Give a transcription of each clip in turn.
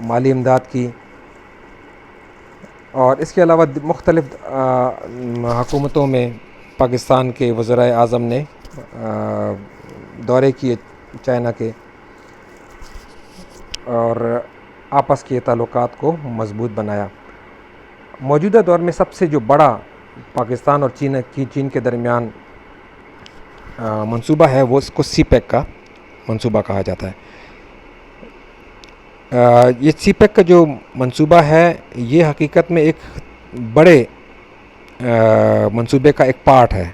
مالی امداد کی، اور اس کے علاوہ مختلف حکومتوں میں پاکستان کے وزرائے اعظم نے دورے کیے چائنا کے، اور آپس کے تعلقات کو مضبوط بنایا۔ موجودہ دور میں سب سے جو بڑا پاکستان اور چین کے درمیان منصوبہ ہے وہ اس کو سی پیک کا منصوبہ کہا جاتا ہے۔ یہ سی پیک کا جو منصوبہ ہے یہ حقیقت میں ایک بڑے منصوبے کا ایک پارٹ ہے،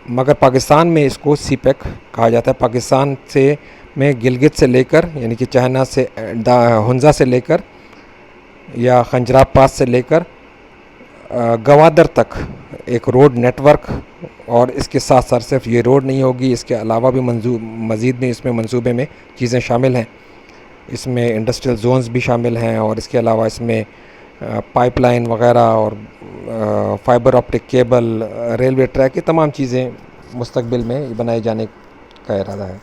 مگر پاکستان میں اس کو سی پیک کہا جاتا ہے۔ پاکستان سے میں گلگت سے لے کر، یعنی کہ چائنا سے ہنزا سے لے کر یا خنجراب پاس سے لے کر گوادر تک ایک روڈ نیٹ ورک، اور اس کے ساتھ ساتھ صرف یہ روڈ نہیں ہوگی، اس کے علاوہ بھی مزید بھی اس میں منصوبے میں چیزیں شامل ہیں۔ اس میں انڈسٹریل زونز بھی شامل ہیں، اور اس کے علاوہ اس میں پائپ لائن وغیرہ اور fibre optic cable, railway track, یہ تمام چیزیں مستقبل میں بنائے جانے کا ارادہ ہے۔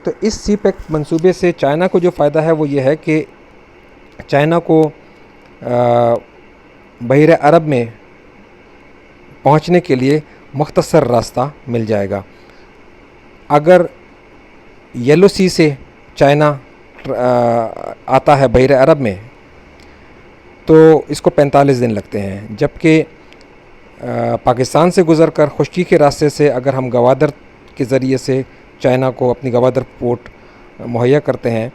تو اس سی پیک منصوبے سے چائنا کو جو فائدہ ہے وہ یہ ہے کہ چائنا کو بحیر عرب میں پہنچنے کے لیے مختصر راستہ مل جائے گا۔ اگر یلو سی سے چائنا آتا ہے بحیر عرب میں تو اس کو 45 دن لگتے ہیں، جبکہ پاکستان سے گزر کر خشکی کے راستے سے اگر ہم گوادر کے ذریعے سے چائنا کو اپنی گوادر پورٹ مہیا کرتے ہیں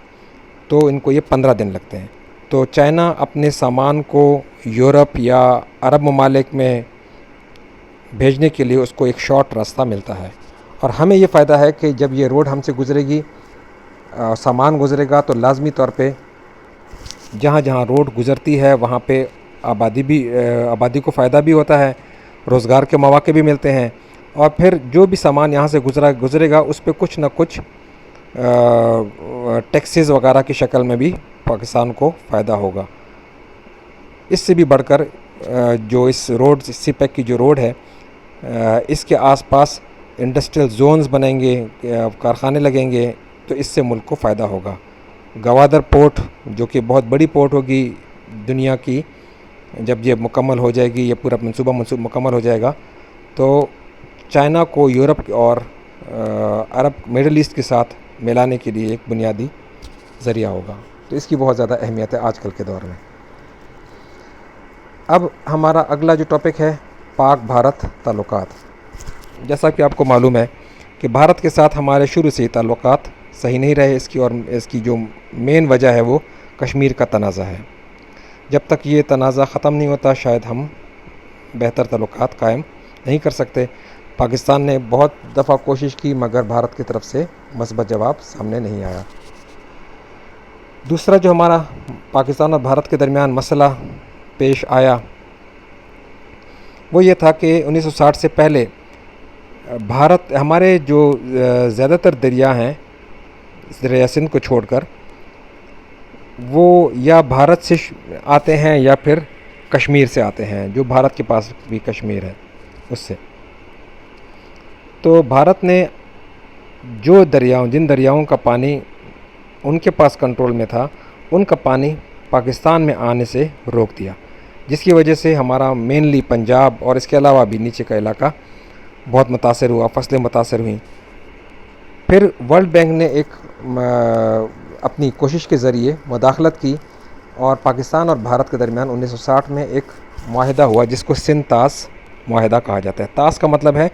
تو ان کو یہ 15 دن لگتے ہیں۔ تو چائنا اپنے سامان کو یورپ یا عرب ممالک میں بھیجنے کے لیے اس کو ایک شارٹ راستہ ملتا ہے، اور ہمیں یہ فائدہ ہے کہ جب یہ روڈ ہم سے گزرے گی، سامان گزرے گا، تو لازمی طور پہ جہاں جہاں روڈ گزرتی ہے وہاں پہ آبادی کو فائدہ بھی ہوتا ہے، روزگار کے مواقع بھی ملتے ہیں، اور پھر جو بھی سامان یہاں سے گزرے گا اس پہ کچھ نہ کچھ ٹیکسز وغیرہ کی شکل میں بھی پاکستان کو فائدہ ہوگا۔ اس سے بھی بڑھ کر جو اس روڈ سی پیک کی جو روڈ ہے اس کے آس پاس انڈسٹریل زونز بنیں گے، کارخانے لگیں گے، تو اس سے ملک کو فائدہ ہوگا۔ گوادر پورٹ جو کہ بہت بڑی پورٹ ہوگی دنیا کی، جب یہ مکمل ہو جائے گی، یہ پورا منصوبہ مکمل ہو جائے گا، تو چائنا کو یورپ اور عرب مڈل ایسٹ کے ساتھ ملانے کے لیے ایک بنیادی ذریعہ ہوگا۔ تو اس کی بہت زیادہ اہمیت ہے آج کل کے دور میں۔ اب ہمارا اگلا جو ٹاپک ہے پاک بھارت تعلقات۔ جیسا کہ آپ کو معلوم ہے کہ بھارت کے ساتھ ہمارے شروع سے تعلقات صحیح نہیں رہے، اس کی جو مین وجہ ہے وہ کشمیر کا تنازع ہے۔ جب تک یہ تنازع ختم نہیں ہوتا شاید ہم بہتر تعلقات قائم نہیں کر سکتے۔ پاکستان نے بہت دفعہ کوشش کی مگر بھارت کی طرف سے مثبت جواب سامنے نہیں آیا۔ دوسرا جو ہمارا پاکستان اور بھارت کے درمیان مسئلہ پیش آیا وہ یہ تھا کہ 1960 سے پہلے بھارت ہمارے جو زیادہ تر دریا ہیں دریا سندھ کو چھوڑ کر وہ یا بھارت سے آتے ہیں یا پھر کشمیر سے آتے ہیں، جو بھارت کے پاس بھی کشمیر ہے اس سے۔ تو بھارت نے جن دریاؤں کا پانی ان کے پاس کنٹرول میں تھا ان کا پانی پاکستان میں آنے سے روک دیا، جس کی وجہ سے ہمارا مینلی پنجاب اور اس کے علاوہ بھی نیچے کا علاقہ بہت متاثر ہوا، فصلیں متاثر ہوئیں۔ پھر ورلڈ بینک نے ایک اپنی کوشش کے ذریعے مداخلت کی اور پاکستان اور بھارت کے درمیان 1960 میں ایک معاہدہ ہوا جس کو سندھ طاس معاہدہ کہا جاتا ہے۔ طاس کا مطلب ہے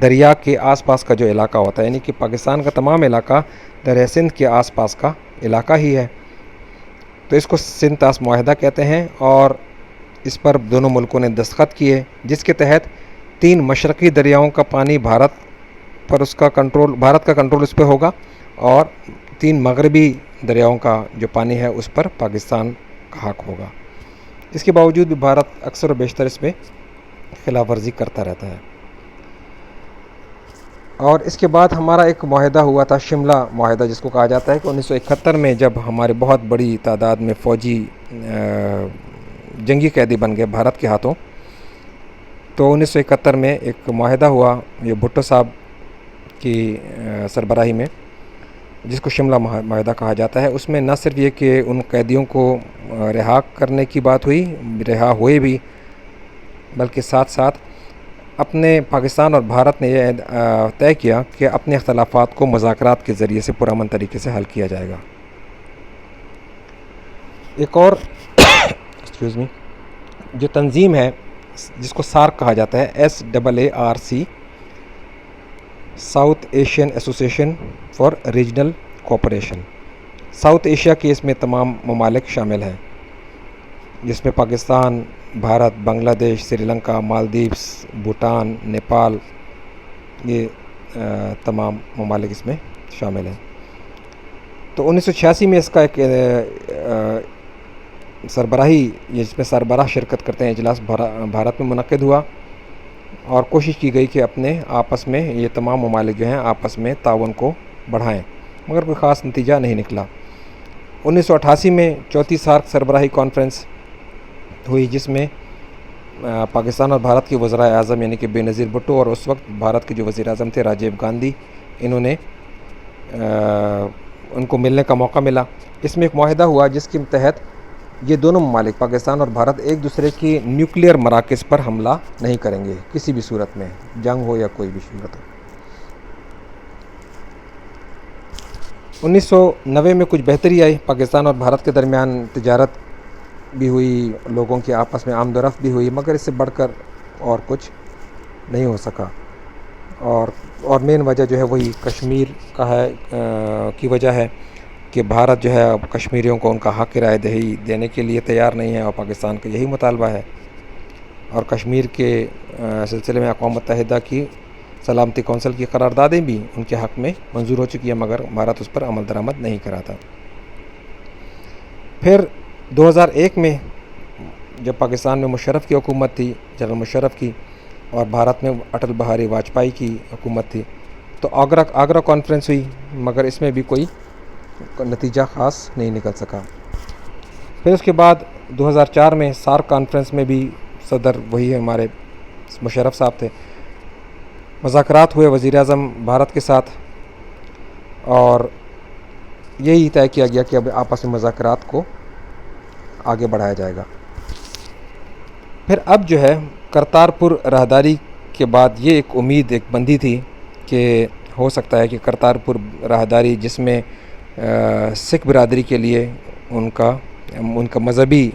دریا کے آس پاس کا جو علاقہ ہوتا ہے، یعنی کہ پاکستان کا تمام علاقہ دریا سندھ کے آس پاس کا علاقہ ہی ہے، تو اس کو سندھ طاس معاہدہ کہتے ہیں، اور اس پر دونوں ملکوں نے دستخط کیے، جس کے تحت 3 مشرقی دریاؤں کا پانی بھارت کا کنٹرول اس پہ ہوگا، اور 3 مغربی دریاؤں کا جو پانی ہے اس پر پاکستان کا حق ہوگا۔ اس کے باوجود بھی بھارت اکثر و بیشتر اس پہ خلاف ورزی کرتا رہتا ہے۔ اور اس کے بعد ہمارا ایک معاہدہ ہوا تھا شملہ معاہدہ، جس کو کہا جاتا ہے کہ 1971 میں جب ہمارے بہت بڑی تعداد میں فوجی جنگی قیدی بن گئے بھارت کے ہاتھوں، تو 1971 میں ایک معاہدہ ہوا یہ بھٹو صاحب کی سربراہی میں، جس کو شملہ معاہدہ کہا جاتا ہے، اس میں نہ صرف یہ کہ ان قیدیوں کو رہا کرنے کی بات ہوئی، رہا ہوئے بھی، بلکہ ساتھ ساتھ اپنے پاکستان اور بھارت نے یہ طے کیا کہ اپنے اختلافات کو مذاکرات کے ذریعے سے پرامن طریقے سے حل کیا جائے گا۔ ایک اور ایکسکیوز می جو تنظیم ہے جس کو سارک کہا جاتا ہے، SAARC، south Asian association for regional cooperation, south Asia کے اس میں تمام ممالک شامل ہیں، جس میں پاکستان، بھارت، بنگلہ دیش، سری لنکا، مالدیوز، بھوٹان، نیپال، یہ تمام ممالک اس میں شامل ہیں۔ تو 1986 میں اس کا ایک سربراہی، جس میں سربراہ شرکت کرتے ہیں، اجلاس بھارت میں منعقد ہوا، اور کوشش کی گئی کہ اپنے آپس میں یہ تمام ممالک جو ہیں آپس میں تعاون کو بڑھائیں، مگر کوئی خاص نتیجہ نہیں نکلا۔ 1988 میں چوتھی سارک سربراہی کانفرنس ہوئی، جس میں پاکستان اور بھارت کے وزرائے اعظم یعنی کہ بے نظیر بھٹو اور اس وقت بھارت کے جو وزیر اعظم تھے راجیو گاندھی، انہوں نے ان کو ملنے کا موقع ملا۔ اس میں ایک معاہدہ ہوا جس کے تحت یہ دونوں ممالک پاکستان اور بھارت ایک دوسرے کی نیوکلیئر مراکز پر حملہ نہیں کریں گے کسی بھی صورت میں، جنگ ہو یا کوئی بھی صورت ہو۔ 1990 میں کچھ بہتری آئی، پاکستان اور بھارت کے درمیان تجارت بھی ہوئی، لوگوں کے آپس میں آمد و رفت بھی ہوئی، مگر اس سے بڑھ کر اور کچھ نہیں ہو سکا، اور مین وجہ جو ہے وہی کشمیر کا ہے، کی وجہ ہے کہ بھارت جو ہے اب کشمیریوں کو ان کا حق رائے دہی دینے کے لیے تیار نہیں ہے، اور پاکستان کا یہی مطالبہ ہے، اور کشمیر کے سلسلے میں اقوام متحدہ کی سلامتی کونسل کی قراردادیں بھی ان کے حق میں منظور ہو چکی ہیں، مگر بھارت اس پر عمل درآمد نہیں کرا تھا۔ پھر 2001 میں جب پاکستان میں مشرف کی حکومت تھی، جنرل مشرف کی، اور بھارت میں اٹل بہاری واجپئی کی حکومت تھی، تو آگرہ کانفرنس ہوئی، مگر اس میں بھی کوئی نتیجہ خاص نہیں نکل سکا۔ پھر اس کے بعد 2004 میں سارک کانفرنس میں بھی صدر وہی ہمارے مشرف صاحب تھے، مذاکرات ہوئے وزیر اعظم بھارت کے ساتھ، اور یہی طے کیا گیا کہ اب آپس میں مذاکرات کو آگے بڑھایا جائے گا۔ پھر اب جو ہے کرتارپور راہداری کے بعد یہ ایک امید ایک بندھی تھی کہ ہو سکتا ہے کہ کرتارپور راہداری، جس میں سکھ برادری کے لیے ان کا مذہبی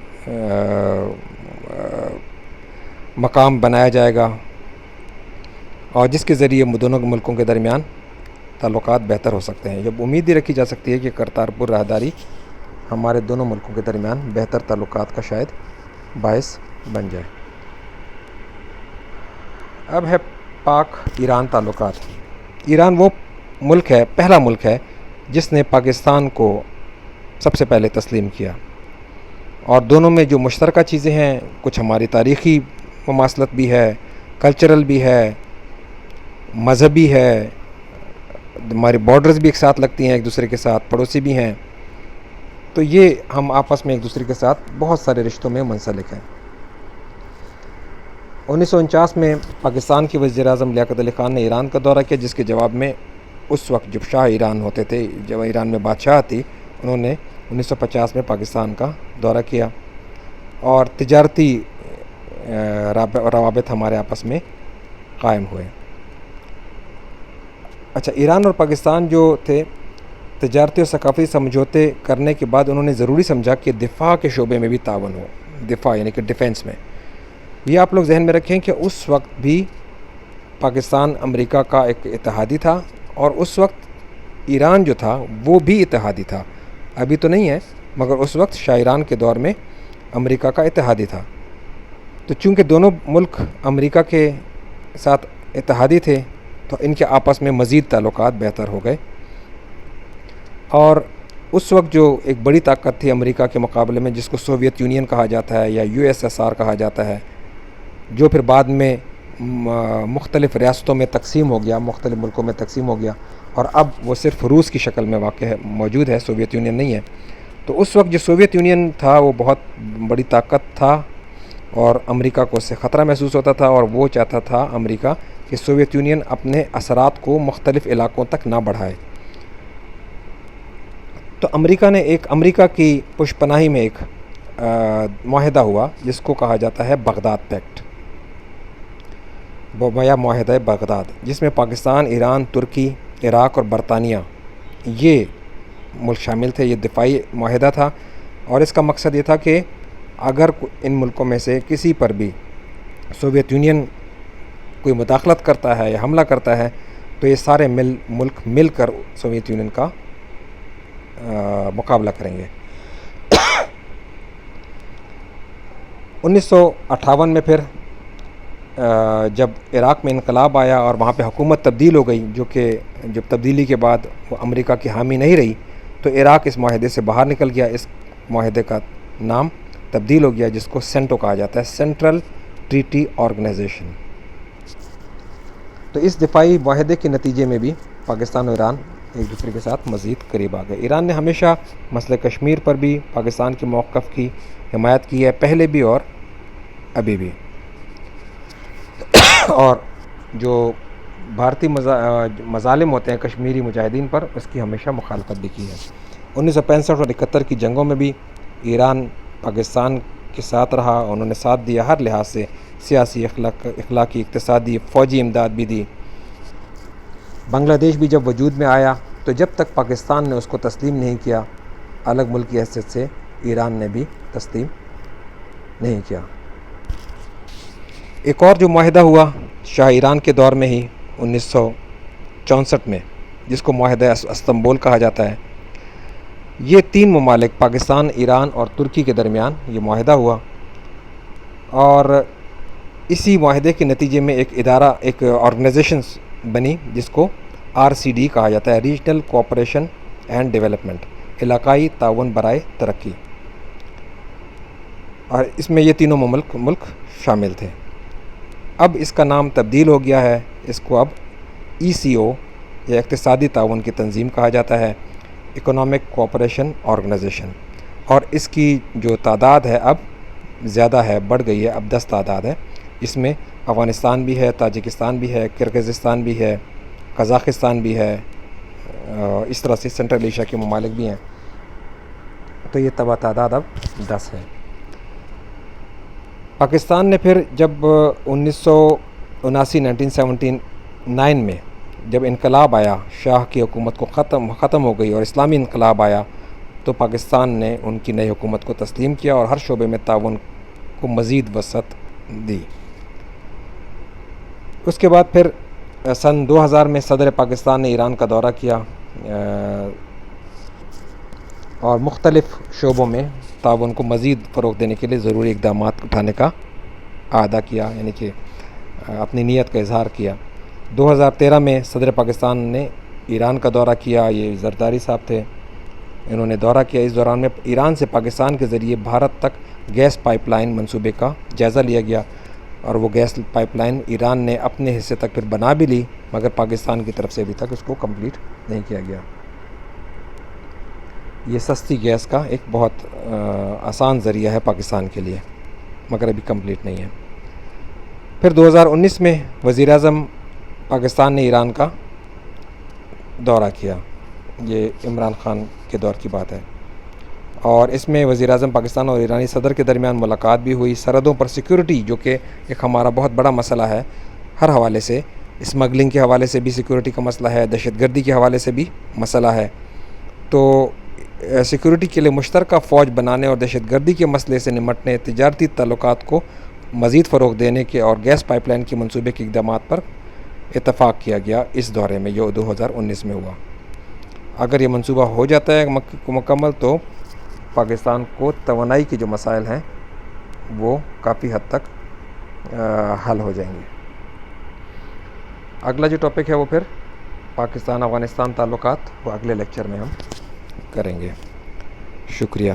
مقام بنایا جائے گا، اور جس کے ذریعے دونوں ملکوں کے درمیان تعلقات بہتر ہو سکتے ہیں۔ جب امید ہی رکھی جا سکتی ہے کہ کرتارپور راہداری ہمارے دونوں ملکوں کے درمیان بہتر تعلقات کا شاید باعث بن جائے۔ اب ہے پاک ایران تعلقات۔ ایران وہ ملک ہے، پہلا ملک ہے جس نے پاکستان کو سب سے پہلے تسلیم کیا، اور دونوں میں جو مشترکہ چیزیں ہیں، کچھ ہماری تاریخی مماثلت بھی ہے، کلچرل بھی ہے، مذہبی ہے، ہماری بارڈرز بھی ایک ساتھ لگتی ہیں ایک دوسرے کے ساتھ، پڑوسی بھی ہیں، تو یہ ہم آپس میں ایک دوسرے کے ساتھ بہت سارے رشتوں میں منسلک ہیں۔ 1949 میں پاکستان کے وزیر اعظم لیاقت علی خان نے ایران کا دورہ کیا، جس کے جواب میں اس وقت جب شاہ ایران ہوتے تھے، جب ایران میں بادشاہ تھی، انہوں نے 1950 میں پاکستان کا دورہ کیا، اور تجارتی روابط ہمارے آپس میں قائم ہوئے۔ اچھا، ایران اور پاکستان جو تھے، تجارتی اور ثقافتی سمجھوتے کرنے کے بعد انہوں نے ضروری سمجھا کہ دفاع کے شعبے میں بھی تعاون ہو، دفاع یعنی کہ ڈیفنس میں۔ یہ آپ لوگ ذہن میں رکھیں کہ اس وقت بھی پاکستان امریکہ کا ایک اتحادی تھا، اور اس وقت ایران جو تھا وہ بھی اتحادی تھا، ابھی تو نہیں ہے، مگر اس وقت شاہ ایران کے دور میں امریکہ کا اتحادی تھا۔ تو چونکہ دونوں ملک امریکہ کے ساتھ اتحادی تھے، تو ان کے آپس میں مزید تعلقات بہتر ہو گئے، اور اس وقت جو ایک بڑی طاقت تھی امریکہ کے مقابلے میں، جس کو سوویت یونین کہا جاتا ہے یا USSR کہا جاتا ہے، جو پھر بعد میں مختلف ریاستوں میں تقسیم ہو گیا، مختلف ملکوں میں تقسیم ہو گیا، اور اب وہ صرف روس کی شکل میں واقع ہے، موجود ہے، سوویت یونین نہیں ہے۔ تو اس وقت جو سوویت یونین تھا وہ بہت بڑی طاقت تھا، اور امریکہ کو اس سے خطرہ محسوس ہوتا تھا، اور وہ چاہتا تھا امریکہ کہ سوویت یونین اپنے اثرات کو مختلف علاقوں تک نہ بڑھائے۔ تو امریکہ کی پشت پناہی میں ایک معاہدہ ہوا جس کو کہا جاتا ہے بغداد پیکٹ یا معاہدہ بغداد، جس میں پاکستان، ایران، ترکی، عراق اور برطانیہ یہ ملک شامل تھے۔ یہ دفاعی معاہدہ تھا اور اس کا مقصد یہ تھا کہ اگر ان ملکوں میں سے کسی پر بھی سوویت یونین کوئی مداخلت کرتا ہے یا حملہ کرتا ہے تو یہ سارے ملک مل کر سوویت یونین کا مقابلہ کریں گے۔ 1958 میں پھر جب عراق میں انقلاب آیا اور وہاں پہ حکومت تبدیل ہو گئی، جو کہ جب تبدیلی کے بعد وہ امریکہ کی حامی نہیں رہی، تو عراق اس معاہدے سے باہر نکل گیا۔ اس معاہدے کا نام تبدیل ہو گیا جس کو سینٹو کہا جاتا ہے، سینٹرل ٹریٹی آرگنائزیشن۔ تو اس دفاعی معاہدے کے نتیجے میں بھی پاکستان اور ایران ایک دوسرے کے ساتھ مزید قریب آ گئے۔ ایران نے ہمیشہ مسئلہ کشمیر پر بھی پاکستان کے موقف کی حمایت کی ہے، پہلے بھی اور ابھی بھی، اور جو بھارتی مظالم ہوتے ہیں کشمیری مجاہدین پر، اس کی ہمیشہ مخالفت بھی کی ہے۔ 1965 اور 71 کی جنگوں میں بھی ایران پاکستان کے ساتھ رہا، انہوں نے ساتھ دیا ہر لحاظ سے، سیاسی، اخلاقی، اقتصادی، فوجی امداد بھی دی۔ بنگلہ دیش بھی جب وجود میں آیا تو جب تک پاکستان نے اس کو تسلیم نہیں کیا، الگ ملک کی حیثیت سے ایران نے بھی تسلیم نہیں کیا۔ ایک اور جو معاہدہ ہوا شاہ ایران کے دور میں ہی 1964 میں، جس کو معاہدہ استنبول کہا جاتا ہے، یہ 3 ممالک پاکستان، ایران اور ترکی کے درمیان یہ معاہدہ ہوا، اور اسی معاہدے کے نتیجے میں ایک آرگنائزیشن بنی جس کو RCD کہا جاتا ہے، ریجنل کوآپریشن اینڈ ڈیولپمنٹ، علاقائی تعاون برائے ترقی، اور اس میں یہ تینوں ملک شامل تھے۔ اب اس کا نام تبدیل ہو گیا ہے، اس کو اب ECO یا اقتصادی تعاون کی تنظیم کہا جاتا ہے، اکنامک کوآپریشن آرگنائزیشن، اور اس کی جو تعداد ہے اب زیادہ ہے، بڑھ گئی ہے، اب 10 تعداد ہے۔ اس میں افغانستان بھی ہے، تاجکستان بھی ہے، کرغزستان بھی ہے، قزاقستان بھی ہے، اس طرح سے سینٹرل ایشیا کے ممالک بھی ہیں، تو یہ تعداد اب 10 ہے۔ پاکستان نے پھر جب 1979 میں جب انقلاب آیا، شاہ کی حکومت کو ختم ہو گئی اور اسلامی انقلاب آیا، تو پاکستان نے ان کی نئی حکومت کو تسلیم کیا اور ہر شعبے میں تعاون کو مزید وسعت دی۔ اس کے بعد پھر سن 2000 میں صدر پاکستان نے ایران کا دورہ کیا اور مختلف شعبوں میں تعاون کو مزید فروغ دینے کے لیے ضروری اقدامات اٹھانے کا اعادہ کیا، یعنی کہ اپنی نیت کا اظہار کیا۔ 2013 میں صدر پاکستان نے ایران کا دورہ کیا، یہ زرداری صاحب تھے، انہوں نے دورہ کیا۔ اس دوران میں ایران سے پاکستان کے ذریعے بھارت تک گیس پائپ لائن منصوبے کا جائزہ لیا گیا، اور وہ گیس پائپ لائن ایران نے اپنے حصے تک پھر بنا بھی لی، مگر پاکستان کی طرف سے ابھی تک اس کو کمپلیٹ نہیں کیا گیا۔ یہ سستی گیس کا ایک بہت آسان ذریعہ ہے پاکستان کے لیے، مگر ابھی کمپلیٹ نہیں ہے۔ پھر 2019 میں وزیر اعظم پاکستان نے ایران کا دورہ کیا، یہ عمران خان کے دور کی بات ہے، اور اس میں وزیر اعظم پاکستان اور ایرانی صدر کے درمیان ملاقات بھی ہوئی۔ سرحدوں پر سیکیورٹی، جو کہ ایک ہمارا بہت بڑا مسئلہ ہے ہر حوالے سے، اسمگلنگ کے حوالے سے بھی سیکیورٹی کا مسئلہ ہے، دہشت گردی کے حوالے سے بھی مسئلہ ہے، تو سیکیورٹی کے لیے مشترکہ فوج بنانے اور دہشت گردی کے مسئلے سے نمٹنے، تجارتی تعلقات کو مزید فروغ دینے کے اور گیس پائپ لائن کے منصوبے کے اقدامات پر اتفاق کیا گیا اس دورے میں، جو 2019 میں ہوا۔ اگر یہ منصوبہ ہو جاتا ہے مکمل تو پاکستان کو توانائی کے جو مسائل ہیں وہ کافی حد تک حل ہو جائیں گے۔ اگلا جو ٹاپک ہے وہ پھر پاکستان افغانستان تعلقات، وہ اگلے لیکچر میں ہم کریں گے۔ شکریہ۔